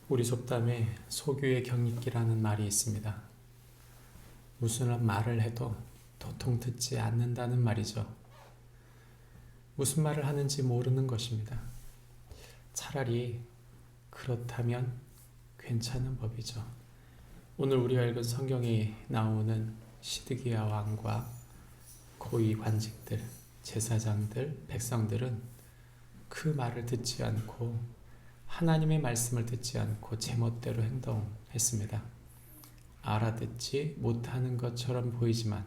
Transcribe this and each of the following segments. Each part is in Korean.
우리 속담에 소규의 경익기라는 말이 있습니다. 무슨 말을 해도 도통 듣지 않는다는 말이죠. 무슨 말을 하는지 모르는 것입니다. 차라리 그렇다면 괜찮은 법이죠. 오늘 우리가 읽은 성경에 나오는 시드기야 왕과 고위 관직들, 제사장들, 백성들은 그 말을 듣지 않고 하나님의 말씀을 듣지 않고 제멋대로 행동했습니다. 알아듣지 못하는 것처럼 보이지만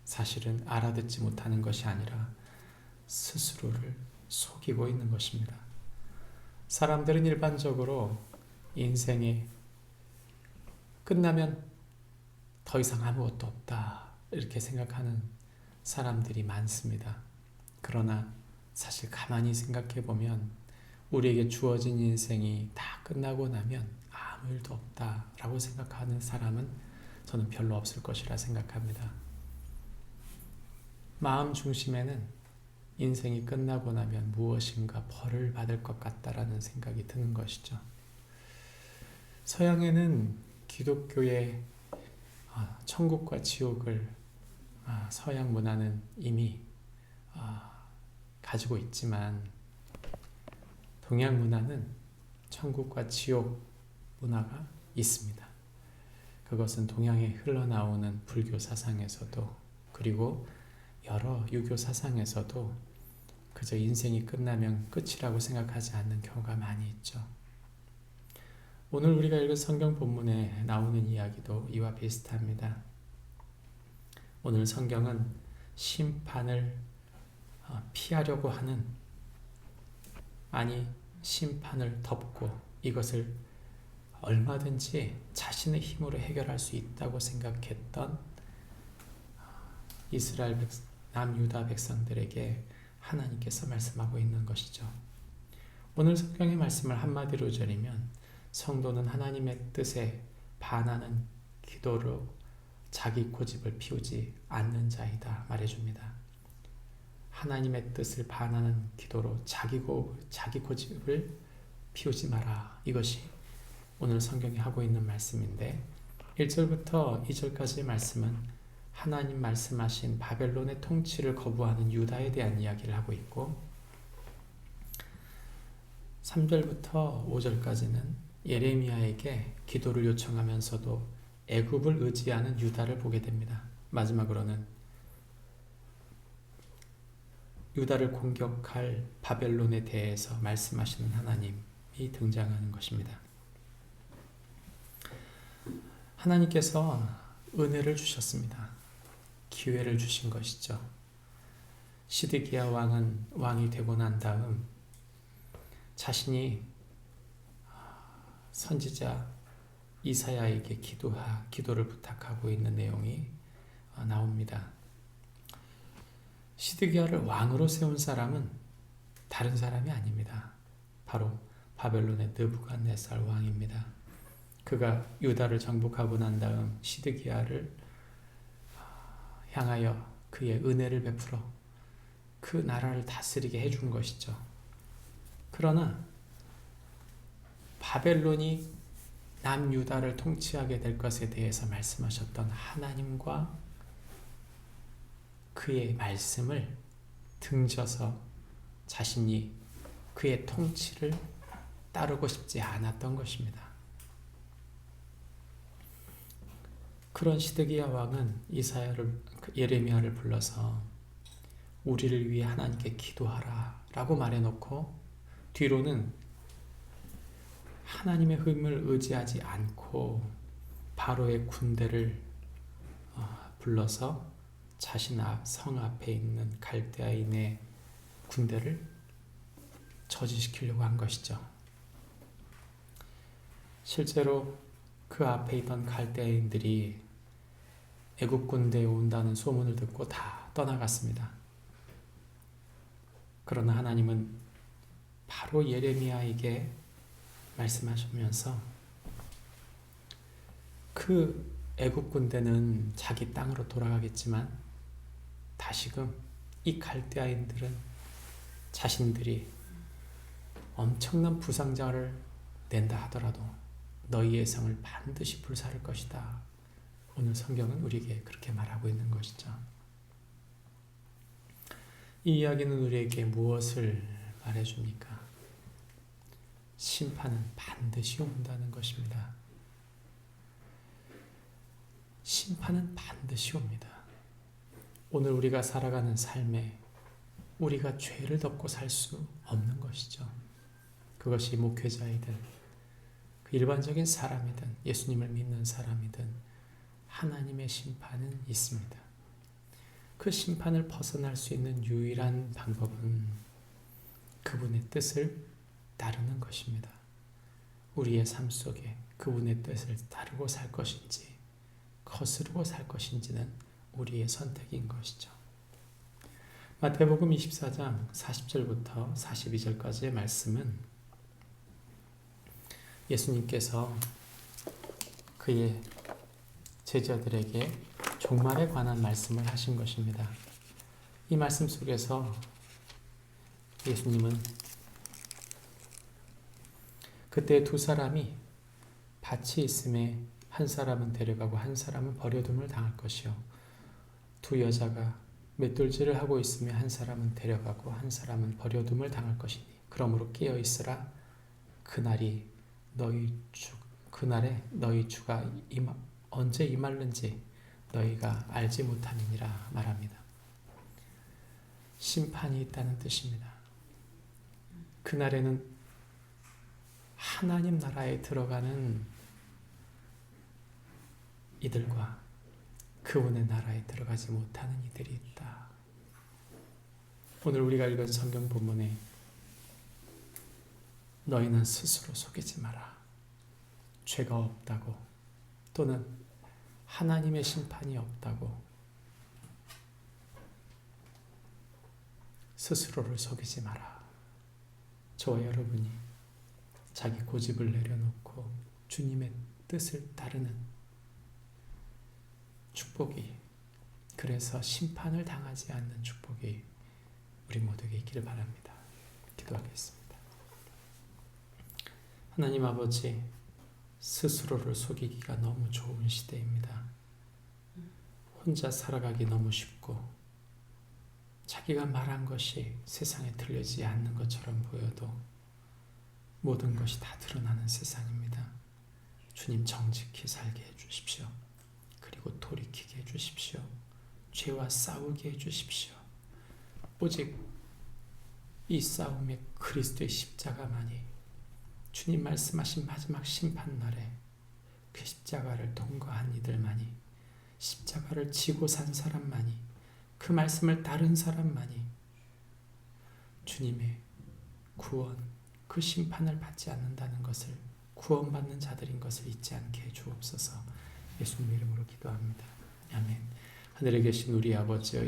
사실은 알아듣지 못하는 것이 아니라 스스로를 속이고 있는 것입니다. 사람들은 일반적으로 인생이 끝나면 더 이상 아무것도 없다 이렇게 생각하는 사람들이 많습니다. 그러나 사실 가만히 생각해 보면 우리에게 주어진 인생이 다 끝나고 나면 아무 일도 없다라고 생각하는 사람은 저는 별로 없을 것이라 생각합니다. 마음 중심에는 인생이 끝나고 나면 무엇인가 벌을 받을 것 같다라는 생각이 드는 것이죠. 서양에는 기독교의 천국과 지옥을 서양 문화는 이미 가지고 있지만 동양 문화는 천국과 지옥 문화가 있습니다. 그것은 동양에 흘러나오는 불교 사상에서도 그리고 여러 유교 사상에서도 그저 인생이 끝나면 끝이라고 생각하지 않는 경우가 많이 있죠. 오늘 우리가 읽은 성경 본문에 나오는 이야기도 이와 비슷합니다. 오늘 성경은 심판을 피하려고 하는 심판을 덮고 이것을 얼마든지 자신의 힘으로 해결할 수 있다고 생각했던 이스라엘 남유다 백성들에게 하나님께서 말씀하고 있는 것이죠. 오늘 성경의 말씀을 한마디로 전하면 성도는 하나님의 뜻에 반하는 기도로 자기 고집을 피우지 않는 자이다 말해줍니다. 하나님의 뜻을 반하는 기도로 자기 고집을 피우지 마라. 이것이 오늘 성경이 하고 있는 말씀인데 1절부터 2절까지의 말씀은 하나님 말씀하신 바벨론의 통치를 거부하는 유다에 대한 이야기를 하고 있고 3절부터 5절까지는 예레미야에게 기도를 요청하면서도 애굽을 의지하는 유다를 보게 됩니다. 마지막으로는 유다를 공격할 바벨론에 대해서 말씀하시는 하나님이 등장하는 것입니다. 하나님께서 은혜를 주셨습니다. 기회를 주신 것이죠. 시드기야 왕은 왕이 되고 난 다음 자신이 선지자 이사야에게 기도를 부탁하고 있는 내용이 나옵니다. 시드기야를 왕으로 세운 사람은 다른 사람이 아닙니다. 바로 바벨론의 느부갓네살 왕입니다. 그가 유다를 정복하고 난 다음 시드기야를 향하여 그의 은혜를 베풀어 그 나라를 다스리게 해준 것이죠. 그러나 바벨론이 남유다를 통치하게 될 것에 대해서 말씀하셨던 하나님과 그의 말씀을 등져서 자신이 그의 통치를 따르고 싶지 않았던 것입니다. 그런 시드기야 왕은 예레미야를 불러서 우리를 위해 하나님께 기도하라 라고 말해놓고 뒤로는 하나님의 힘을 의지하지 않고 바로의 군대를 불러서 자신 성 앞에 있는 갈대아인의 군대를 저지시키려고 한 것이죠. 실제로 그 앞에 있던 갈대아인들이 애굽 군대에 온다는 소문을 듣고 다 떠나갔습니다. 그러나 하나님은 바로 예레미야에게 말씀하시면서 그 애굽 군대는 자기 땅으로 돌아가겠지만 다시금 이 갈대아인들은 자신들이 엄청난 부상자를 낸다 하더라도 너희의 성을 반드시 불사를 것이다. 오늘 성경은 우리에게 그렇게 말하고 있는 것이죠. 이 이야기는 우리에게 무엇을 말해줍니까? 심판은 반드시 온다는 것입니다. 심판은 반드시 옵니다. 오늘 우리가 살아가는 삶에 우리가 죄를 덮고 살 수 없는 것이죠. 그것이 목회자이든 그 일반적인 사람이든 예수님을 믿는 사람이든 하나님의 심판은 있습니다. 그 심판을 벗어날 수 있는 유일한 방법은 그분의 뜻을 따르는 것입니다. 우리의 삶 속에 그분의 뜻을 따르고 살 것인지 거스르고 살 것인지는 우리의 선택인 것이죠. 마태복음 24장 40절부터 42절까지의 말씀은 예수님께서 그의 제자들에게 종말에 관한 말씀을 하신 것입니다. 이 말씀 속에서 예수님은 그때 두 사람이 밭이 있음에 한 사람은 데려가고 한 사람은 버려둠을 당할 것이요 두 여자가 맷돌질을 하고 있음에 한 사람은 데려가고 한 사람은 버려둠을 당할 것이니 그러므로 깨어 있으라. 그날에 너희 주가 언제 임할는지 너희가 알지 못함이니라 말합니다. 심판이 있다는 뜻입니다. 그날에는 하나님 나라에 들어가는 이들과 그분의 나라에 들어가지 못하는 이들이 있다. 오늘 우리가 읽은 성경 본문에 너희는 스스로 속이지 마라. 죄가 없다고 또는 하나님의 심판이 없다고 스스로를 속이지 마라. 저와 여러분이 자기 고집을 내려놓고 주님의 뜻을 따르는 축복이, 그래서 심판을 당하지 않는 축복이 우리 모두에게 있기를 바랍니다. 기도하겠습니다. 하나님 아버지, 스스로를 속이기가 너무 좋은 시대입니다. 혼자 살아가기 너무 쉽고 자기가 말한 것이 세상에 들리지 않는 것처럼 보여도 모든 것이 다 드러나는 세상입니다. 주님, 정직히 살게 해주십시오. 그리고 돌이키게 해주십시오. 죄와 싸우게 해주십시오. 오직 이 싸움에 그리스도의 십자가만이, 주님 말씀하신 마지막 심판날에 그 십자가를 통과한 이들만이, 십자가를 지고 산 사람만이, 그 말씀을 따른 사람만이 주님의 구원, 그 심판을 받지 않는다는 것을, 구원받는 자들인 것을 잊지 않게 해주옵소서. 예수님 이름으로 기도합니다. 아멘. 하늘에 계신 우리 아버지여,